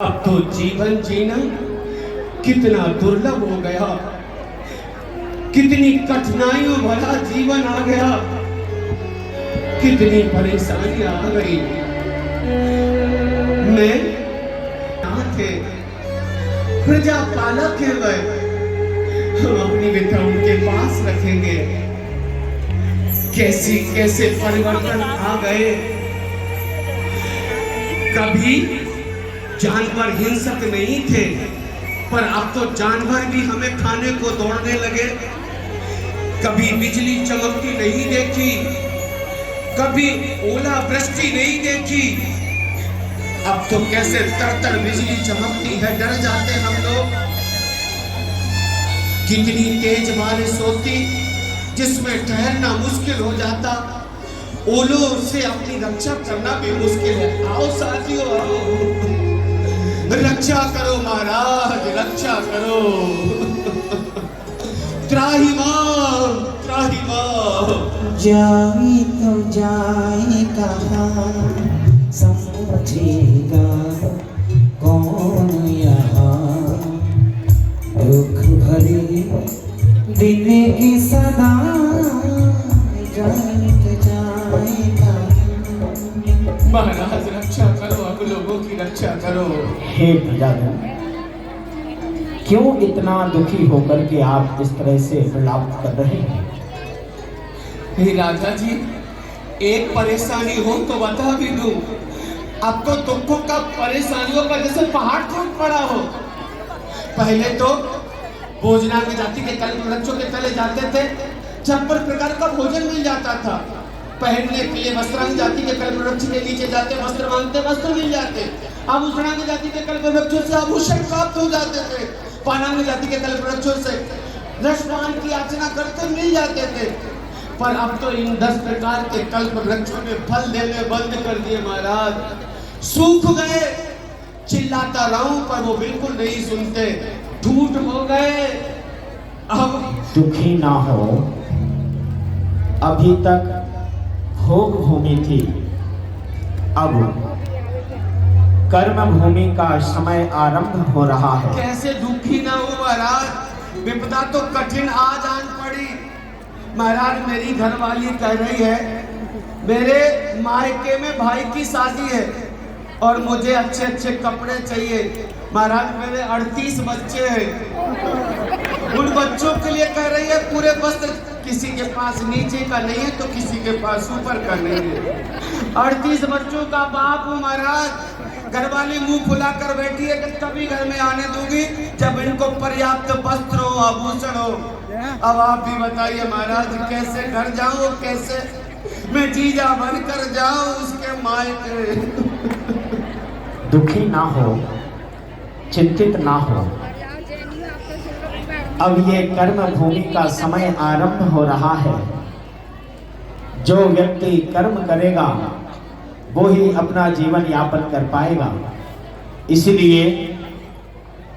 अब तो जीवन जीना कितना दुर्लभ हो गया, कितनी कठिनाइयों भरा जीवन आ गया, कितनी परेशानी आ गई। मैं यहाँ थे, प्रजा पालक है वह, हम अपनी बेटा उनके पास रखेंगे। कैसे कैसे परिवर्तन आ गए। कभी जानवर हिंसक नहीं थे, पर अब तो जानवर भी हमें खाने को दौड़ने लगे। कभी बिजली चमकती नहीं देखी, कभी ओला वृष्टि नहीं देखी, अब तो कैसे तर बिजली चमकती है, डर जाते हम लोग। कितनी तेज बारिश होती जिसमें ठहरना मुश्किल हो जाता, ओलों से अपनी रक्षा करना भी मुश्किल है। आओ साथियों आओ, रक्षा करो महाराज, रक्षा करो। त्राहिमाम त्राहिमाम। जाए तो जाए कहाँ, समझेगा कौन यहाँ। दुख भरे दिन की सदा, जाए तो जाए कहाँ। महाराज रक्षा करो, अब लोगों की रक्षा करो। हे प्रजाजन, क्यों इतना दुखी होकर के आप इस तरह से विलाप कर रहे हैं? हे राजा जी, एक परेशानी हो तो बता भी दूं। अब तो दुखों का, परेशानियों का जैसे पहाड़ टूट पड़ा हो। पहले तो भोजनांग जाति के कल्प वृक्षों के तले जाते थे, छप्पर प्रकार का भोजन मिल जाता था। पहनने के लिए वस्त्रांग जाति के कल्प वृक्ष के नीचे जाते, वस्त्र मांगते, वस्त्र मिल जाते। आभूषणांग जाति के कल्प वृक्षों से आभूषण प्राप्त हो जाते थे। पानांग जाति के कल्प वृक्षों से रसपान की याचना करते मिल जाते थे। पर अब तो इन 10 प्रकार के कल्प वृक्षों ने फल देने बंद कर दिए महाराज। सूख गए, चिल्लाता रहूं पर वो बिल्कुल नहीं सुनते, ठूठ हो गए। अब दुखी ना हो, अभी तक भोग भूमि थी, अब कर्म भूमि का समय आरंभ हो रहा है। कैसे दुखी ना हो महाराज, विपदा तो कठिन आ जान पड़ी। महाराज मेरी घरवाली कह रही है, मेरे मायके में भाई की शादी है और मुझे अच्छे अच्छे कपड़े चाहिए। महाराज मेरे 38 बच्चे हैं, उन बच्चों के लिए कह रही है पूरे वस्त्र। किसी के पास नीचे का नहीं है तो किसी के पास ऊपर का नहीं है। 38 बच्चों का बाप हूँ महाराज। घरवाली मुंह फुला कर बैठी है कि तभी घर में आने दूंगी जब इनको पर्याप्त वस्त्र हो, आभूषण हो। अब आप भी बताइए महाराज, कैसे घर जाऊं, कैसे मैं जीजा बन कर जाऊं उसके मायके। दुखी ना हो, चिंतित ना हो, अब ये कर्म भूमि का समय आरंभ हो रहा है। जो व्यक्ति कर्म करेगा वो ही अपना जीवन यापन कर पाएगा। इसलिए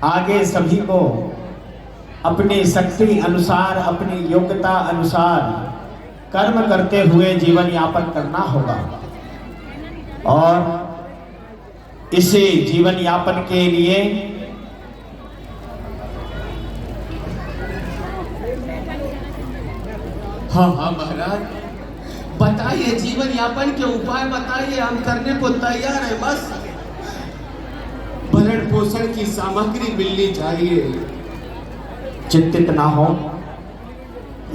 आगे सभी को अपनी शक्ति अनुसार, अपनी योग्यता अनुसार कर्म करते हुए जीवन यापन करना होगा। और इसी जीवन यापन के लिए हाँ महाराज बताइए, जीवन यापन के उपाय बताइए, हम करने को तैयार है। बस भरण पोषण की सामग्री मिलनी चाहिए। चिंतित ना हो,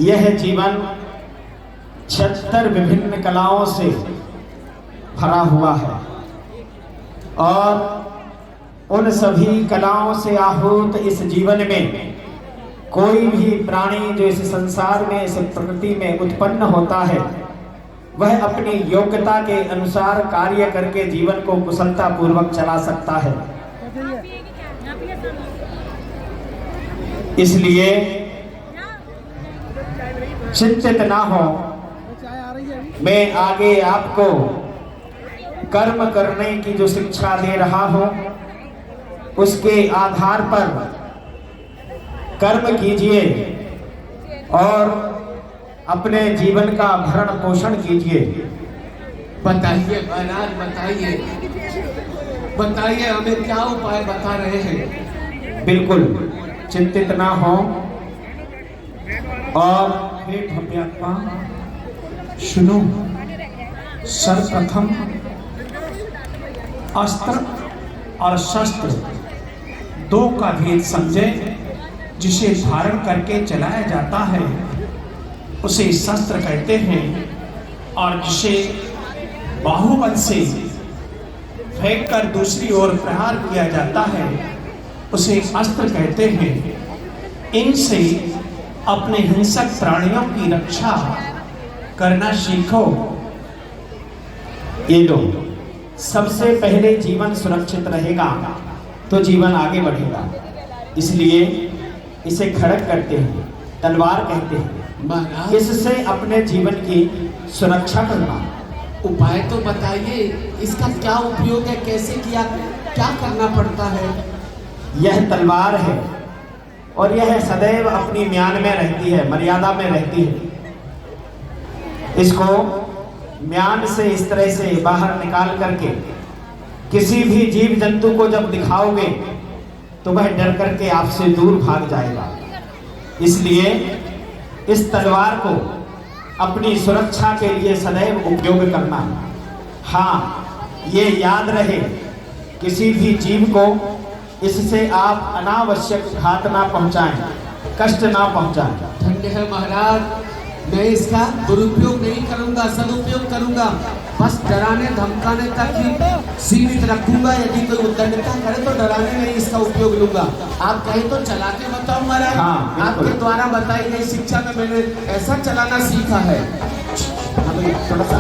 यह जीवन 76 विभिन्न कलाओं से भरा हुआ है और उन सभी कलाओं से आहूत इस जीवन में कोई भी प्राणी जो इस संसार में, इस प्रकृति में उत्पन्न होता है, वह अपनी योग्यता के अनुसार कार्य करके जीवन को कुशलता पूर्वक चला सकता है। इसलिए चिंतित ना हो, मैं आगे आपको कर्म करने की जो शिक्षा दे रहा हूं, उसके आधार पर कर्म कीजिए और अपने जीवन का भरण पोषण कीजिए। बताइए महाराज बताइए। बताइए हमें क्या उपाय बता रहे हैं। बिल्कुल चिंतित ना हो और हे भव्यात्मा सुनो। सर्वप्रथम अस्त्र और शस्त्र दो का भेद समझे। जिसे धारण करके चलाया जाता है उसे शस्त्र कहते हैं, और जिसे बाहुबल से फेंक कर दूसरी ओर प्रहार किया जाता है उसे अस्त्र कहते हैं। इनसे अपने हिंसक प्राणियों की रक्षा करना सीखो। ये लो, सबसे पहले जीवन सुरक्षित रहेगा तो जीवन आगे बढ़ेगा। इसलिए इसे खड़ग करते हैं, तलवार कहते हैं। महाराज इससे अपने जीवन की सुरक्षा करना। उपाय तो बताइए, इसका क्या उपयोग है, कैसे किया, क्या करना पड़ता है। यह तलवार है और यह सदैव अपनी म्यान में रहती है, मर्यादा में रहती है। इसको म्यान से इस तरह से बाहर निकाल करके किसी भी जीव जंतु को जब दिखाओगे तो वह डर करके आपसे दूर भाग जाएगा। इसलिए इस तलवार को अपनी सुरक्षा के लिए सदैव उपयोग करना। हाँ, ये याद रहे किसी भी जीव को इससे आप अनावश्यक घात ना पहुंचाएं, कष्ट ना पहुंचाएं। धन्य है महाराज, मैं इसका दुरुपयोग नहीं करूंगा, सदुपयोग करूंगा। बस डराने धमकाने तक ही सीमित रखूंगा। यदि कोई उद्दंडता करे तो डराने में इसका उपयोग लूंगा। आप कहें तो चला के बताओ महाराज। हाँ, आपके द्वारा बताई गई शिक्षा में मैंने ऐसा चलाना सीखा है। थोड़ा सा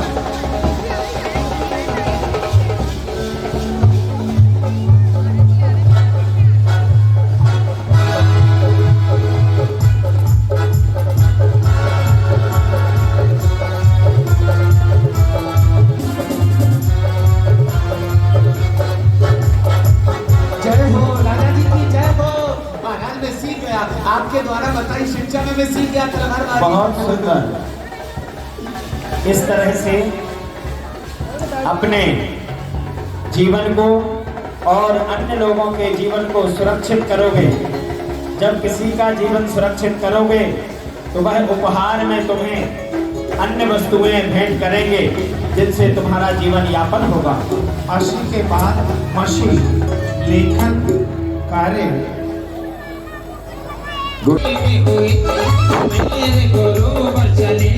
आपके द्वारा बताई शिक्षा में मैं सीख गया तलवारबाजी। बहुत सुंदर। इस तरह से अपने जीवन को और अन्य लोगों के जीवन को सुरक्षित करोगे। जब किसी का जीवन सुरक्षित करोगे तो वह उपहार में तुम्हें अन्य वस्तुएं भेंट करेंगे जिनसे तुम्हारा जीवन यापन होगा। अशी के बाद मशी लेखन कार्य मेरे गुरु बचने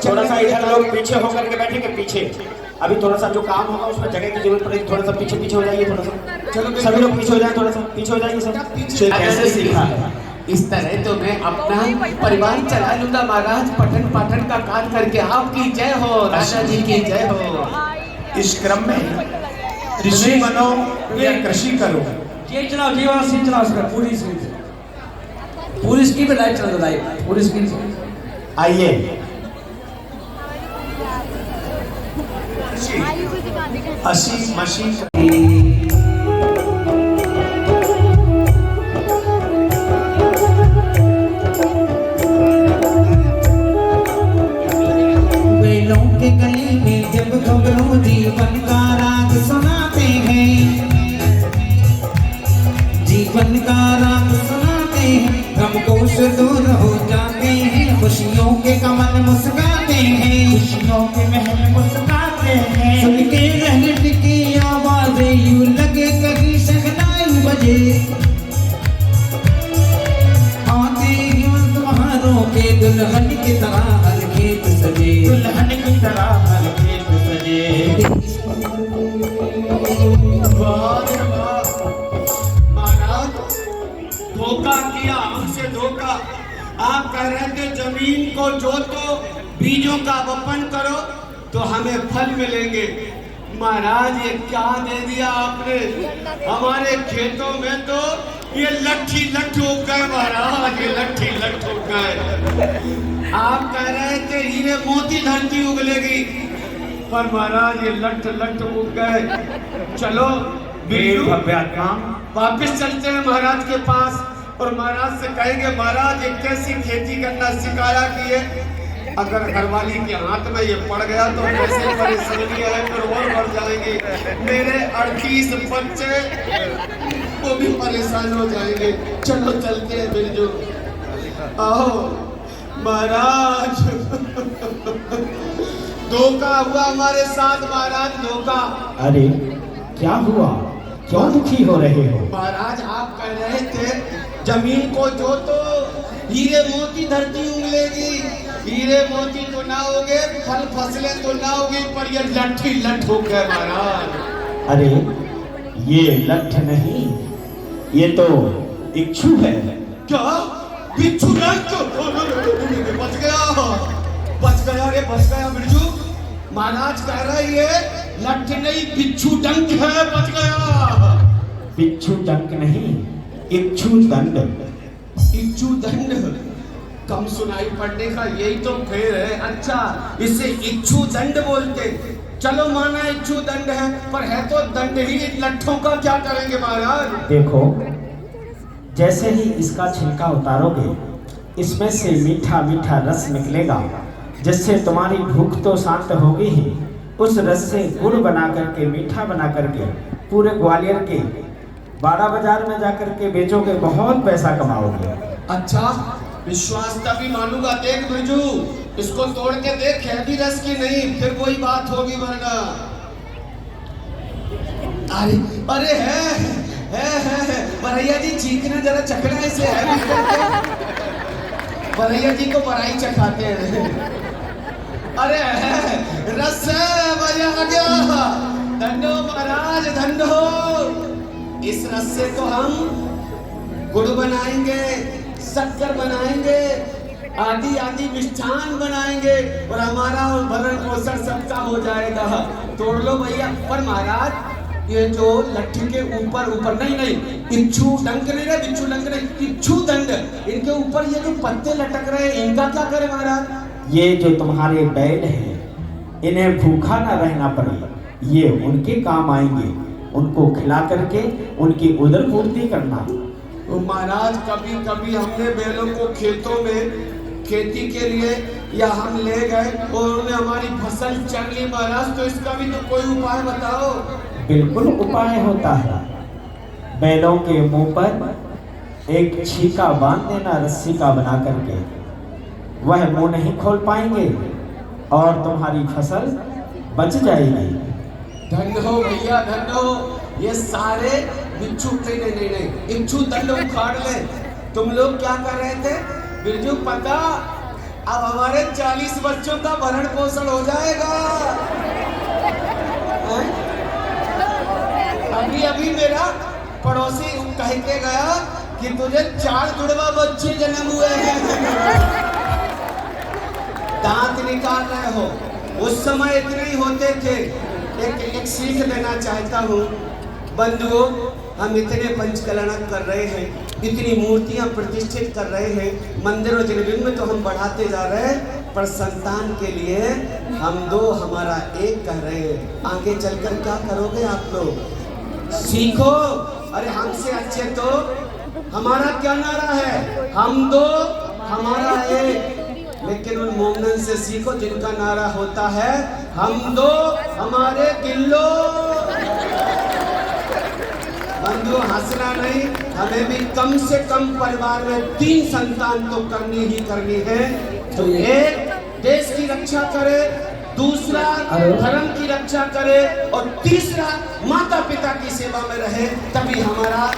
थोड़ा सा इधर लोग पीछे होकर के बैठेंगे पीछे। अभी थोड़ा सा जो काम होगा उसमें जगह की जरूरत पड़ेगी। थोड़ा सा पीछे पीछे हो जाइए। थोड़ा सा चलो सभी लोग पीछे हो जाए। थोड़ा सा पीछे हो जाइए सब। कैसे सीखा है इस तरह तो मैं अपना परिवार चला लूंगा महाराज। पठन पाठन का कार्य करके आपकी जय हो, राजा जी की जय हो। इस क्रम में ऋषि बनो या कृषि करो। ये चलाओ जीवन सीन चलाओ उसका पूरी स्कीम पे लाइव चला दो। लाइव पूरी स्कीम। आइए असी मशी खबरों के गली में जब खबरों जीवन का राग सुनाते हैं, जीवन का राग सुनाते हैं, गम से दूर हो जाते हैं, खुशियों के कमल मुस्काते हैं, खुशियों के महल मुस्काते हैं। सुन के रहने की आवाज़ें यूं लगे कहीं शहनाई बजे, आते हैं तुम्हारों के दुल्हन की तरह हर खेत सजे, दुल्हन की तरह हर खेत सजे। महाराज धोखा किया, हमसे धोखा। आप कह रहे थे जमीन को जोतो, बीजों का वपन करो तो हमें फल मिलेंगे। महाराज ये क्या दे दिया आपने, हमारे खेतों में तो ये लट्ठी लट्ठ उग गए। महाराज ये लट्ठी लट्ठ उग गए। आप कह रहे थे हीरे मोती धरती उगलेगी, पर महाराज ये लट्ठ लट्ठ उग गए। चलो वापिस चलते हैं महाराज के पास और महाराज से कहेंगे महाराज ये कैसी खेती करना सिखाया कि ये अगर घरवाली के हाथ में ये पड़ गया तो कैसे परेशानी है, फिर और बढ़ जाएंगे। मेरे 38 बच्चे वो भी परेशान हो जाएंगे। चलो चलते हैं बिरजू। आओ महाराज धोखा हुआ हमारे साथ महाराज, धोखा। अरे क्या हुआ, क्यों दुखी हो रहे हो? महाराज आप कह रहे थे जमीन को जोतो, हीरे मोती धरती उगलेगी। हीरे मोती तो ना होगे, फल फसलें तो ना होगी, पर ये लट्ठी लट्ठ हो गए महाराज। अरे ये लट्ठ नहीं, ये तो इच्छू है। क्या बिच्छू लट्ठ? बच गया, बच गया रे, बच गया बिरजू। महाराज कह रहे ये लट्ठ नहीं बिच्छू डंक है, बच गया। बिच्छू डंक नहीं, इच्छू दंड। इच्छू दंड कम सुनाई पड़ने का यही तो फेर है। अच्छा इसे इच्छू दंड बोलते। चलो माना इच्छू दंड है, पर है तो दंड ही। लट्ठों का क्या करेंगे महाराज? देखो जैसे ही इसका छिलका उतारोगे, इसमें से मीठा मीठा रस निकलेगा, जिससे तुम्हारी भूख तो शांत होगी ही। उस रस से गुड़ बना करके, मीठा बना करके पूरे ग्वालियर के 12 बाजार में जाकर के बेचोगे, बहुत पैसा कमाओगे। अच्छा विश्वास तभी मानूंगा। देख बिरजू इसको तोड़ के देख, है भी रस की नहीं, फिर वही बात होगी वरना। अरे अरे है बरैया जी चीखना जरा चखना इसे है। बरैया जी को बड़ाई चखाते हैं। अरे है रस है, मजा आ गया। धन्यो महाराज धन्यो। इस रस से तो हम गुड़ बनाएंगे, शक्कर बनाएंगे, आदि आदि मिष्ठान बनाएंगे और हमारा भरण पोषण सबका हो जाएगा। तोड़ लो भैया। पर महाराज ये जो लट्ठी के ऊपर ऊपर नहीं इच्छू डंक नहीं रहे, बिच्छू डंक नहीं, इच्छू दंड, इनके ऊपर ये जो पत्ते लटक रहे हैं इनका क्या करें महाराज? ये जो तुम्हारे बैल हैं, इन्हें भूखा ना रहना पड़े, ये उनके काम आएंगे। उनको खिला करके उनकी उदर पूर्ति करना। तो महाराज कभी कभी हमने बैलों को खेतों में खेती के लिए या हम ले गए और उन्होंने हमारी फसल चर ली महाराज, तो इसका भी तो कोई उपाय बताओ। बिल्कुल उपाय होता है। बैलों के मुंह पर एक छीका बांध देना रस्सी का बना करके, वह मुंह नहीं खोल पाएंगे और तुम्हारी फसल बच जाएगी। धन्य हो भैया धन्य हो। ये सारे बिच्छू नहीं इच्छू दंड उखाड़ ले। तुम लोग क्या कर रहे थे बिरजू? पता अब हमारे 40 बच्चों का भरण पोषण हो जाएगा। अभी अभी मेरा पड़ोसी कह के गया कि तुझे 4 जुड़वा बच्चे जन्म हुए हैं। दांत निकाल रहे हो। उस समय इतने ही होते थे। एक सीख देना चाहता हूँ बंधुओं, हम इतने पंचकलनक कर रहे हैं, इतनी मूर्तियां प्रतिष्ठित कर रहे हैं, मंदिर और जगबिंब तो हम बढ़ाते जा रहे हैं, पर संतान के लिए हम दो हमारा एक कह रहे हैं। आगे चलकर क्या करोगे आप लोग? सीखो। अरे हमसे अच्छे तो हमारा क्या नारा है? हम दो हमारा एक। लेकिन उन मोमिन से सीखो जिनका नारा होता है हम दो हमारे किल्लो। बंधु हंसना नहीं, हमें भी कम से कम परिवार में 3 संतान तो करनी ही करनी है। तो एक देश की रक्षा करे, दूसरा धर्म की रक्षा करे और तीसरा माता पिता की सेवा में रहे, तभी हमारा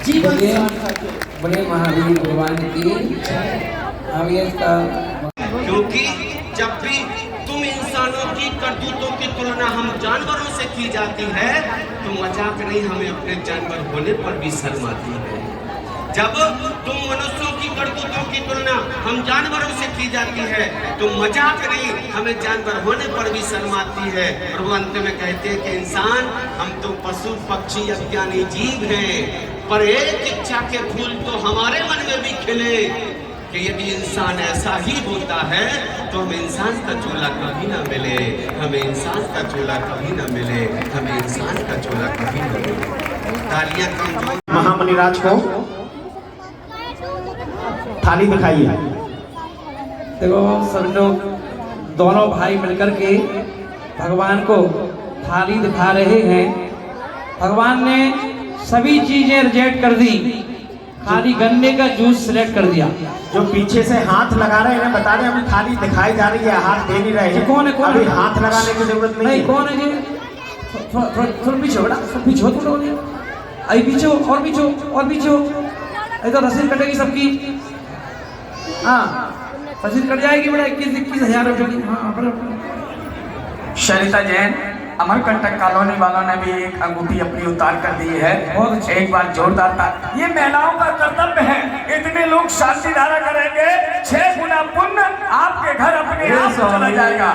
जीवन सार्थक है। बड़े महावीर भगवान की हम ये इसका क्योंकि जब भी तुम इंसानों की करतूतों की तुलना हम जानवरों से की जाती है तो मजाक नहीं, हमें अपने जानवर होने पर भी शर्म आती है। जब तुम मनुष्यों की करतूतों की तुलना हम जानवरों से की जाती है तो मजाक नहीं, हमें जानवर होने पर भी शर्म आती है। और वो अंत में कहते हैं कि इंसान हम तो पशु पक्षी अज्ञानी जीव हैं, पर एक इच्छा के फूल तो हमारे मन में भी खिले कि यदि इंसान ऐसा ही होता है तो हमें इंसान का चोला कभी ना मिले, हमें इंसान का चोला कभी ना मिले, हमें इंसान का चोला कभी ना मिले। तालियां कम। महामुनिराज को थाली दिखाइए। देखो सब लोग दोनों भाई मिलकर के भगवान को थाली दिखा रहे हैं। भगवान ने सभी चीजें रिजेक्ट कर दी, खाली गन्ने का जूस सिलेक्ट कर दिया। जो पीछे से हाथ लगा रहे हैं इन्हें बता दें अभी थाली दिखाई जा रही है, हाथ दे नहीं रहे हैं। कौन है? कौन अभी है? हाथ लगाने की जरूरत नहीं है। कौन है जी? थोड़ा पीछे बेटा, पीछे हो तुम लोग। अभी पीछे हो और पीछे हो और पीछे हो। अरे तो रसीद कटेगी सबकी। हाँ रसीद कट जाएगी बेटा, 21,000 रुपये की। हाँ बराबर। शरिता जैन अमरकंटक कॉलोनी वालों ने भी एक अंगूठी अपनी उतार कर दी है। बहुत एक बार जोरदार था। ये महिलाओं का कर्तव्य है, इतने लोग शांति धारा करेंगे 6 गुना पुण्य आपके घर अपने आप चला जाएगा।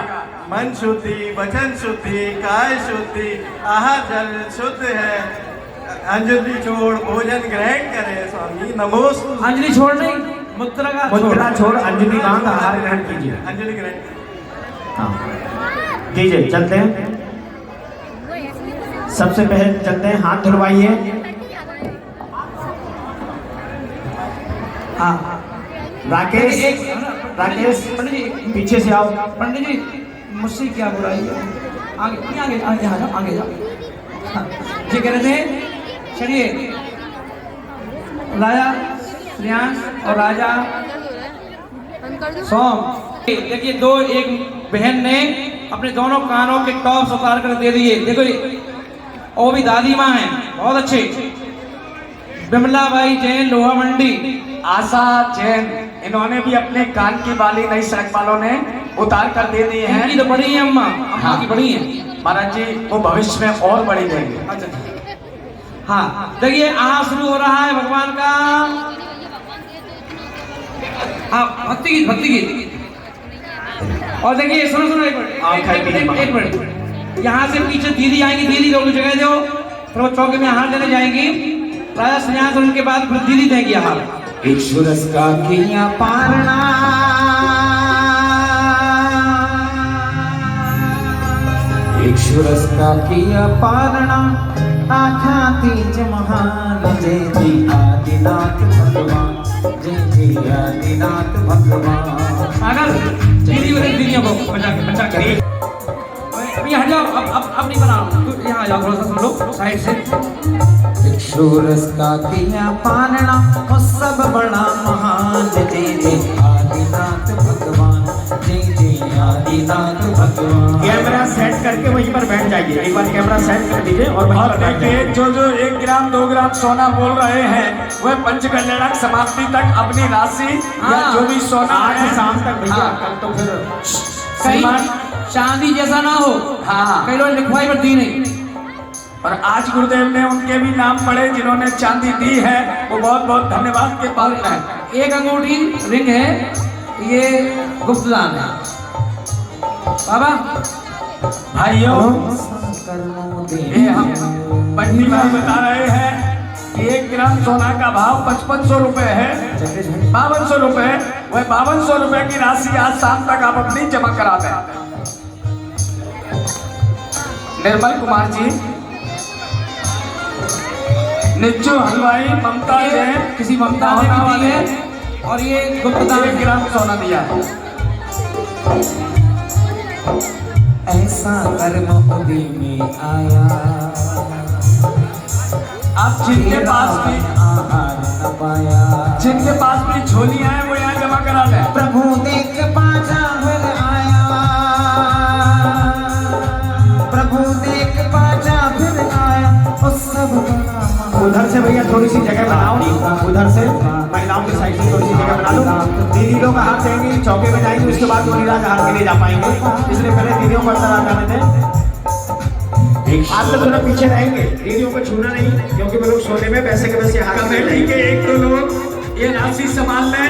मन शुद्धि, वचन शुद्धि, काय शुद्धि, आहार जल शुद्ध है। अंजलि छोड़ भोजन ग्रहण करे स्वामी नमोस्तु। अंजलि छोड़ नहीं, मुद्रा छोड़ अंजलि बांध आहार ग्रहण कीजिए। अंजलि ग्रहण हाँ कीजिए। चलते हैं, सबसे पहले चलते हैं, हाथ धुलवाइए। हाँ राकेश, राकेश पंडित जी पीछे से आओ। पंडित जी मुझसे क्या बुराई है? आगे आगे आगे आ जाओ, आगे जाओ। हाँ, ये कह रहे थे चलिए राजा श्रेयांश और राजा सोम, देखिए दो एक बहन ने अपने दोनों कानों के टॉप्स उतार कर दे दिए। देखो ये और भी दादी माँ है, बहुत अच्छे। बिमला बाई जैन लोहा मंडी। आशा जैन इन्होंने भी अपने कान की बाली नई सड़क वालों ने उतार कर दे दी है। इनकी तो बड़ी है अम्मा, अम्मा की बड़ी है। महाराज जी वो भविष्य में और बड़ी देंगे। अच्छा हाँ देखिए यहाँ शुरू हो रहा है भगवान का हाँ भक्ति गीत, भक्ति गीत। और देखिए सुनो सुनो एक मिनट, यहाँ से पीछे दीदी आएंगी, दीदी लोग जगह दो, फिर वो चौके में हार देने जाएंगी। राजा श्रेयांश और उनके बाद फिर दीदी देंगी हार। एक सुरस का किया पारना, एक सुरस का किया पारना, आखा तीज महान जय जी आदिनाथ भगवान, जय जी आदिनाथ भगवान। अगर दीदी वाले दीदियों को बचा के अभी हट जाओ, अब नहीं बना, तो यहाँ आ जाओ, थोड़ा सा सुन लो साइड से। एक सुरस का किया पारना, वो सब बड़ा महान जय जय आदिनाथ भगवान, जय जय आदिनाथ भगवान। कैमरा सेट करके वहीं पर बैठ जाइए। एक बार कैमरा सेट कर दीजिए और वहीं पर बैठ जाइए। जो 1 ग्राम 2 ग्राम सोना बोल रहे हैं वह पंचकल्याणक समाप्ति तक अपनी राशि या जो भी सोना आज है शाम तक भैया, हाँ। कल तो फिर कहीं चांदी जैसा ना हो। हाँ। कई लोग लिखवाई पर दी नहीं। और आज गुरुदेव ने उनके भी नाम पढ़े जिन्होंने चांदी दी है, वो बहुत बहुत धन्यवाद के पात्र हैं। एक अंगूठी रिंग है, ये गुप्तदान है। बाबा भाइयों ये हम पहली बार बता रहे हैं कि 1 ग्राम सोना का भाव 5500 रुपए है, 5200 रुपए। वह 5200 रुपए की राशि आज शाम तक आप अपनी जमा करा दें। निर्मल कुमार जी, निच्चू हलवाई, ममता जैन, किसी ममता ने भी दी है। और ये गुप्तदान 1 ग्राम सोना दिया। ऐसा कर्म उदी में आया, आप जिनके पास भी आहार न पाया। जिनके पास भी झोलियां हैं वो यहाँ जमा करा लें। प्रभु देख पाजा फिर आया, प्रभु देख पाजा फिर आया, उस सब उधर से भैया थोड़ी सी जगह बनाओ, उधर से महिलाओं की साइड से थोड़ी सी जगह बना लो। दीदी लोग हाथ देंगे, चौके में जाएंगे, उसके बाद वो राज हार के ले जा पाएंगे, इसलिए पहले दीदियों को अंदर आ जाने दें। आप लोग थोड़ा पीछे रहेंगे, दीदियों को छूना नहीं, क्योंकि वो लोग सोने में पैसे के पैसे हाथ में कमेटी के 1-2 लोग ये राशि संभाल लें।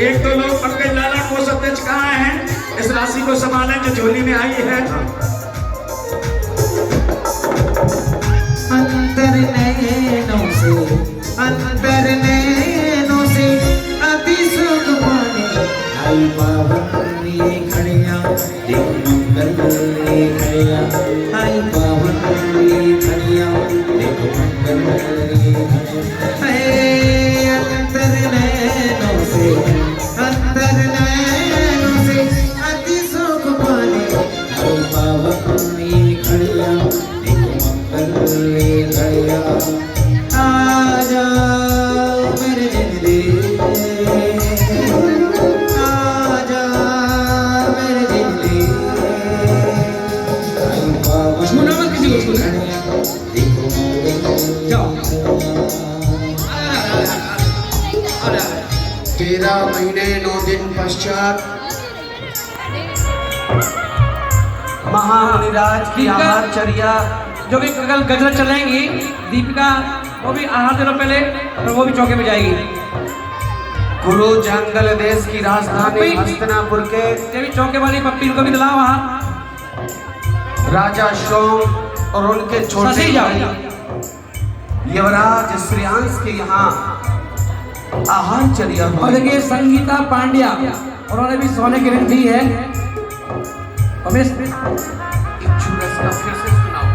1-2 लोग पंकज लाला को सत्यज कहाँ हैं, इस राशि को संभालें जो झोली में आई है। अंतर नैनों से, अंतर नैनों से अति सुख पाने आई पावन ये खड़िया, देख मंगल ये खड़िया, आई पावन ये खड़िया, देख मंगल ये खड़िया। अंतर नैनों से, अंतर नैनों से अति सुख पाने आई पावन ये खड़िया, ले गया। आजा मेरे दिल, आजा मेरे दिल, छूना मत किसी को, जाओ। 13 महीने 9 दिन पश्चात महामुनिराज की आहारचर्या जो भी कल गजरा चलेंगी दीपिका, वो भी आहार दिनों पहले और वो भी चौके में जाएगी। गुरु जंगल देश की राजधानी हस्तिनापुर के ये भी चौके वाली पप्पी को भी दिलाओ वहाँ। राजा सोम और उनके छोटे ससी जाओ। भाई युवराज श्रेयांश के यहाँ आहारचर्या और हुई। देखिए संगीता पांड्या, उन्होंने भी सोने की रिंग दी है। और एक छुरस का फिर से सुनाओ।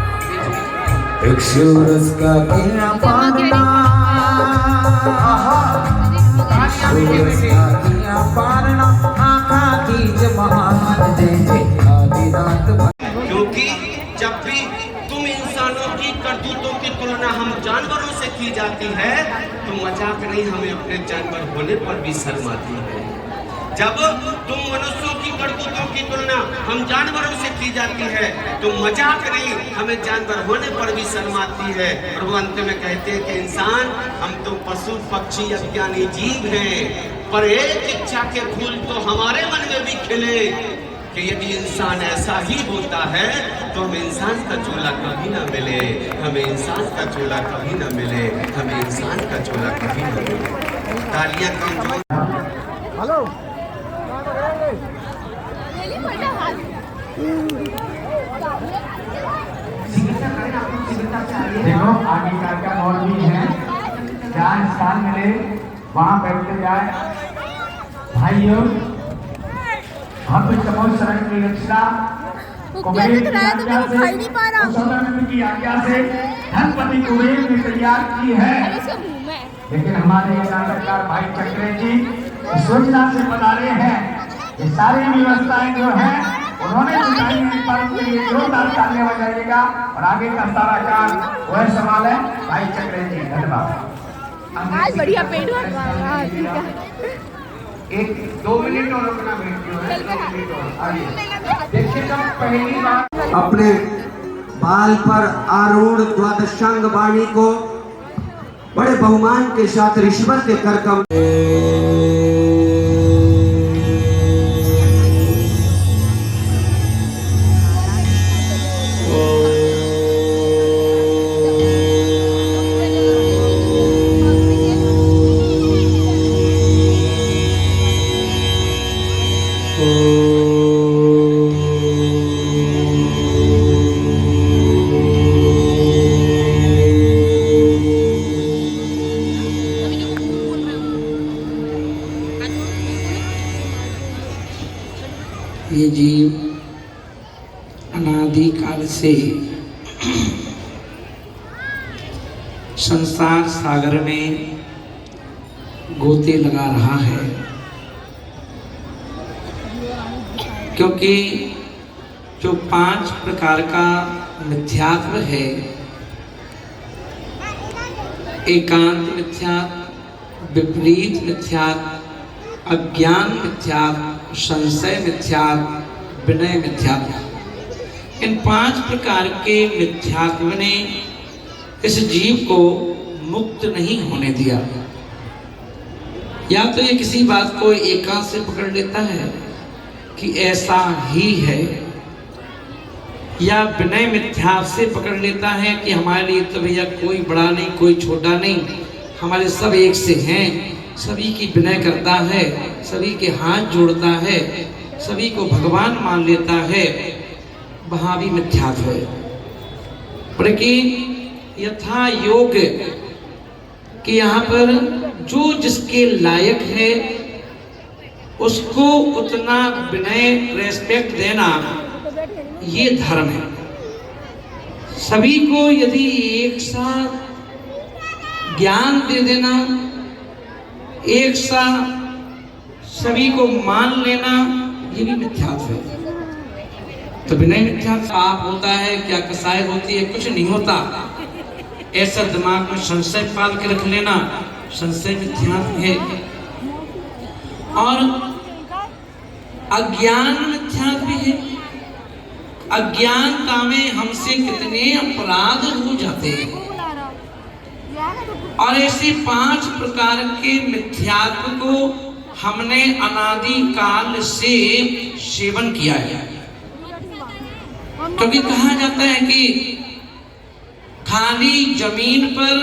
एक सूरज का किरण पारना, सूरज का किरण पारना, आँखा कीज महान जैसे आधी रात। क्योंकि जब भी तुम इंसानों की करतूतों की तुलना हम जानवरों से की जाती है तो मजाक नहीं, हमें अपने जानवर होने पर भी शर्म आती है। जब तुम मनुष्यों की करतूतों की तुलना हम जानवरों से की जाती है तो मजाक नहीं, हमें जानवर होने पर भी शर्म आती है। और वो अंत में कहते हैं कि इंसान हम तो पशु पक्षी अज्ञानी जीव हैं, पर एक इच्छा के फूल तो हमारे मन में भी खिले कि यदि इंसान ऐसा ही होता है तो हमें इंसान का चोला कभी ना मिले, हमें इंसान का चोला कभी ना मिले, हमें इंसान का चोला कभी ना मिले। तालियां कमजोर। हेलो देखो आगे का मॉल भी है, जहाँ स्थान मिले वहाँ बैठते जाए। भाइयों, हम इस समूह शरण की रक्षा कुबेर की आज्ञा से धनपति कुबेर ने तैयार की है, लेकिन हमारे नाटककार भाई चक्रे जी इस योजना से पधारे हैं। ये सारी व्यवस्थाएं जो है उन्होंने जुटाई है, पर उनके लिए जोरदार तालियां बजाइएगा और आगे का सारा काम वह संभाले भाई चक्रे जी। धन्यवाद। आज बढ़िया पेड़ हुआ। 1-2 मिनट और रुकना देखिए, जब पहली बार अपने बाल पर आरूढ़ द्वादशांग वाणी को बड़े बहुमान के साथ रिश्वत के करकम ये जीव अनादिकाल से संसार सागर में गोते लगा रहा है, क्योंकि जो 5 प्रकार का मिथ्यात्व है, एकांत मिथ्यात्व, विपरीत मिथ्यात्व, अज्ञान मिथ्यात्व, संशय मिथ्यात्व, विनय मिथ्यात्व, इन 5 प्रकार के मिथ्यात्व ने इस जीव को मुक्त नहीं होने दिया। या तो ये किसी बात को एकांत से पकड़ लेता है कि ऐसा ही है, या विनय मिथ्यात्व से पकड़ लेता है कि हमारे लिए तो भैया कोई बड़ा नहीं, कोई छोटा नहीं, हमारे सब एक से हैं, सभी की विनय करता है, सभी के हाथ जोड़ता है, सभी को भगवान मान लेता है, वहाँ भी मिथ्यात्व है। लेकिन यथा योग्य कि यहाँ पर जो जिसके लायक है उसको उतना विनय रेस्पेक्ट देना, ये धर्म है। सभी को यदि एक साथ ज्ञान दे देना, एक साथ सभी को मान लेना, ये भी मिथ्यात्व है। तो विनय मिथ्यात्व आप होता है क्या, कसाई होती है, कुछ नहीं होता, ऐसा दिमाग में संशय पाल के रख लेना, संशय मिथ्यात्व है। और अज्ञान मिथ्यात्व भी है। अज्ञानता में हमसे कितने अपराध हो जाते हैं, और ऐसे 5 प्रकार के मिथ्यात्व को हमने अनादि काल से सेवन किया है। क्योंकि कहा जाता है कि खाली जमीन पर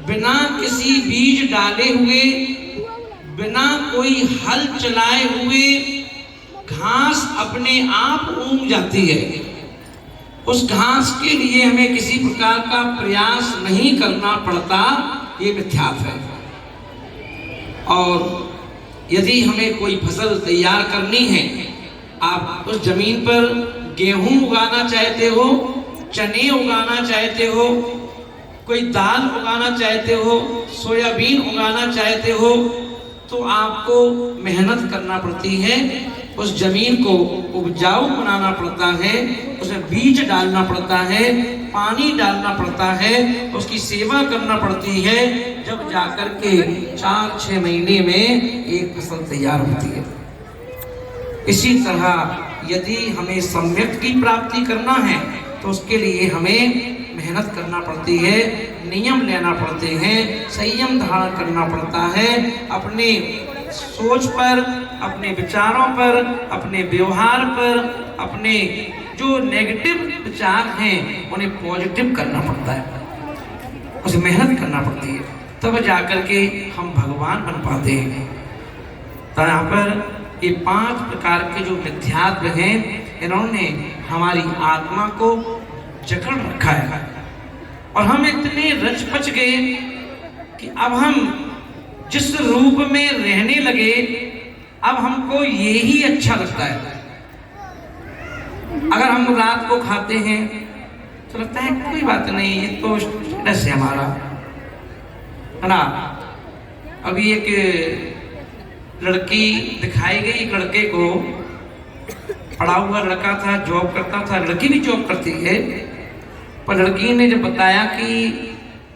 बिना किसी बीज डाले हुए, बिना कोई हल चलाए हुए घास अपने आप उग जाती है। उस घास के लिए हमें किसी प्रकार का प्रयास नहीं करना पड़ता, ये मिथ्यात्व है। और यदि हमें कोई फसल तैयार करनी है, आप उस जमीन पर गेहूं उगाना चाहते हो, चने उगाना चाहते हो, कोई दाल उगाना चाहते हो, सोयाबीन उगाना चाहते हो, तो आपको मेहनत करना पड़ती है, उस जमीन को उपजाऊ बनाना पड़ता है, उसमें बीज डालना पड़ता है, पानी डालना पड़ता है, उसकी सेवा करना पड़ती है, जब जाकर के 4-6 महीने में एक फसल तैयार होती है। इसी तरह यदि हमें सम्यक की प्राप्ति करना है तो उसके लिए हमें मेहनत करना पड़ती है, नियम लेना पड़ते हैं, संयम धारण करना पड़ता है, अपने सोच पर, अपने विचारों पर, अपने व्यवहार पर, अपने जो नेगेटिव विचार हैं उन्हें पॉजिटिव करना पड़ता है, उसे मेहनत करना पड़ती है, तब जाकर के हम भगवान बन पाते हैं। तो यहाँ पर ये 5 प्रकार के जो मिथ्यात्व हैं, इन्होंने हमारी आत्मा को जकड़ रखा है, और हम इतने रच पच गए कि अब हम जिस रूप में रहने लगे, अब हमको यही अच्छा लगता है। अगर हम रात को खाते हैं तो लगता है कोई बात नहीं, ये तो स्टेटस है हमारा, है ना। अभी एक लड़की दिखाई गई, एक लड़के को, पढ़ा हुआ लड़का था, जॉब करता था, लड़की भी जॉब करती है, पर लड़की ने जब बताया कि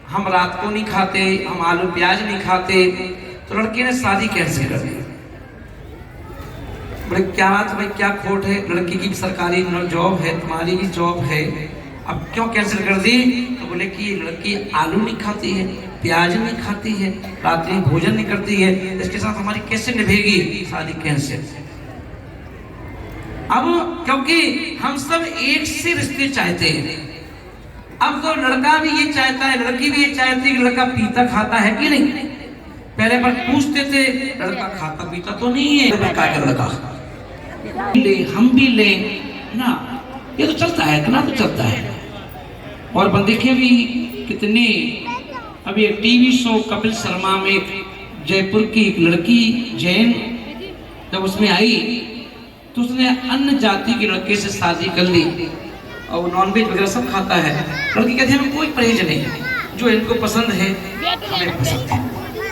हम रात को नहीं खाते, हम आलू प्याज नहीं खाते, तो लड़की ने शादी कैंसिल कर दी। बोले क्या बात भाई, क्या खोट है, लड़की की सरकारी जॉब है, तुम्हारी भी जॉब है, अब क्यों कैंसिल कर दी? तो बोले कि लड़की आलू नहीं खाती है, प्याज नहीं खाती है, रात्रि भोजन नहीं करती है, इसके साथ हमारी कैसे निभेगी शादी, कैंसिल। अब क्योंकि हम सब एक से रिश्ते चाहते हैं, अब तो लड़का भी ये चाहता है, लड़की भी ये चाहती है कि लड़का पीता खाता है कि नहीं। पहले पर पूछते थे, लड़का खाता पीता तो नहीं है, लड़का ले, हम भी ले ना, ये तो चलता है, इतना तो चलता है। और बंदिखे भी कितने, अभी एक टीवी शो कपिल शर्मा में जयपुर की एक लड़की जैन जब उसमें आई तो उसने अन्य जाति के लड़के से शादी कर ली, और नॉनवेज वगैरह सब खाता है। लड़की कहती है हमें कोई परहेज नहीं, जो इनको पसंद है हमें पसंद है।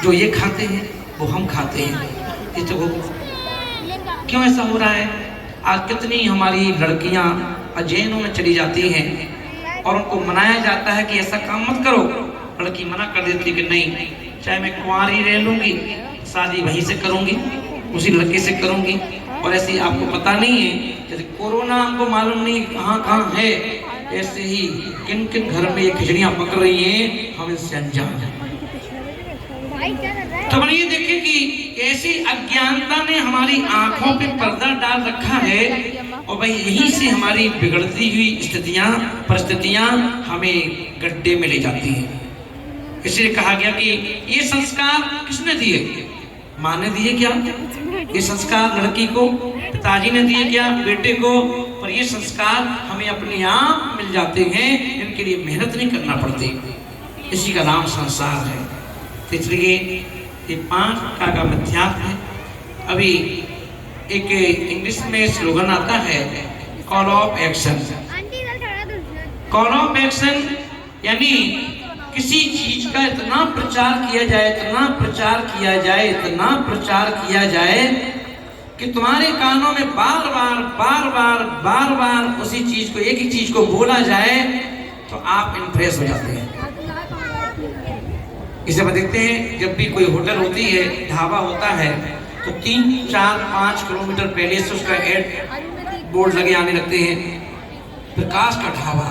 जो ये खाते हैं वो हम खाते हैं। ये तो क्यों ऐसा हो रहा है? आज कितनी हमारी लड़कियां अध्ययनों में चली जाती हैं और उनको मनाया जाता है कि ऐसा काम मत करो। लड़की मना कर देती कि नहीं, चाहे मैं कुंवारी रह लूंगी, शादी वहीं से करूंगी, उसी लड़के से करूंगी। और ऐसे ही आपको पता नहीं है, जैसे कोरोना हमको मालूम नहीं कहाँ कहाँ है, ऐसे ही किन किन घर में ये खिचड़ियाँ पक रही हैं, हम इससे अनजान हैं। तो ये देखें कि ऐसी अज्ञानता ने हमारी आंखों पे पर्दा डाल रखा है और भाई यहीं से हमारी बिगड़ती हुई स्थितियां परिस्थितियां हमें गड्ढे में ले जाती हैं। इसलिए कहा गया कि ये संस्कार किसने दिए? माँ ने दिए क्या? ये संस्कार लड़की को पिताजी ने दिए क्या? बेटे को? पर ये संस्कार हमें अपने आप मिल जाते हैं, इनके लिए मेहनत नहीं करना पड़ती। इसी का नाम संसार है। इसलिए ये 5 का मिथ्यात्व है। अभी एक इंग्लिश में स्लोगन आता है, call of action. Call of action यानी किसी चीज का इतना प्रचार किया जाए, इतना प्रचार किया जाए, इतना प्रचार किया जाए कि तुम्हारे कानों में बार बार बार बार बार बार उसी चीज को, एक ही चीज को बोला जाए तो आप इम्प्रेस हो जाते हैं। इसे हम देखते हैं, जब भी कोई होटल होती है, ढाबा होता है, तो 3, 4, 5 किलोमीटर पहले से उसका एड बोर्ड लगे आने लगते हैं। प्रकाश का ढाबा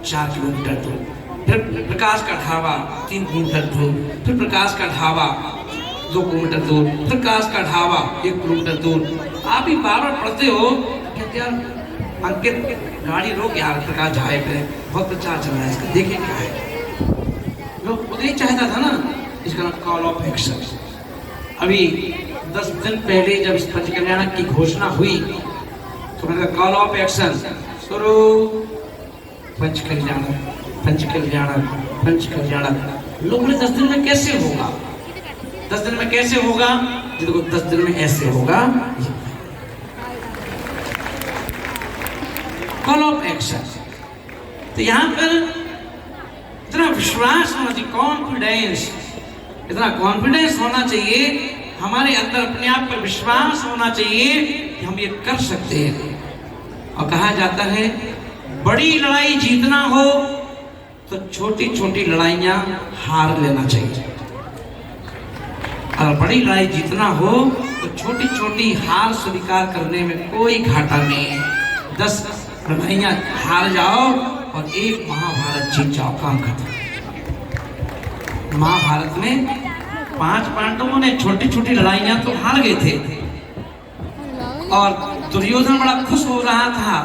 4 किलोमीटर दूर, फिर प्रकाश का ढाबा 3 किलोमीटर दूर, फिर प्रकाश का ढाबा 2 किलोमीटर दूर, प्रकाश का ढाबा 1 किलोमीटर दूर। आप भी बार बार पढ़ते हो, कहते यार अंकित गाड़ी रोक यार, प्रकाश ढाबे पे बहुत प्रचार चल रहा है इसका, देखिए क्या है। लोग खुद ही चाहता था ना, इसका नाम कॉल ऑफ एक्शन। अभी 10 दिन पहले जब इस पंच कल्याण की घोषणा हुई तो मैंने कहा कॉल ऑफ एक्शन शुरू, पंच कल्याण पंच कल्याण पंच कल्याण। लोग बोले 10 दिन में कैसे होगा, 10 दिन में कैसे होगा? देखो 10 दिन में ऐसे होगा, कॉल ऑफ एक्शन। तो यहाँ पर इतना विश्वास होना चाहिए, कॉन्फिडेंस, इतना कॉन्फिडेंस होना चाहिए हमारे अंदर, अपने आप पर विश्वास होना चाहिए कि हम ये कर सकते हैं। और कहा जाता है बड़ी लड़ाई जीतना हो तो छोटी छोटी लड़ाइयां हार लेना चाहिए, और बड़ी लड़ाई जीतना हो तो छोटी छोटी हार स्वीकार करने में कोई घाटा नहीं है। 10 लड़ाइयां हार जाओ और 1 महाभारत जीत जाओ, काम खत्म। महाभारत में 5 पांडवों ने छोटी छोटी लड़ाइयां तो हार गए थे और दुर्योधन बड़ा खुश हो रहा था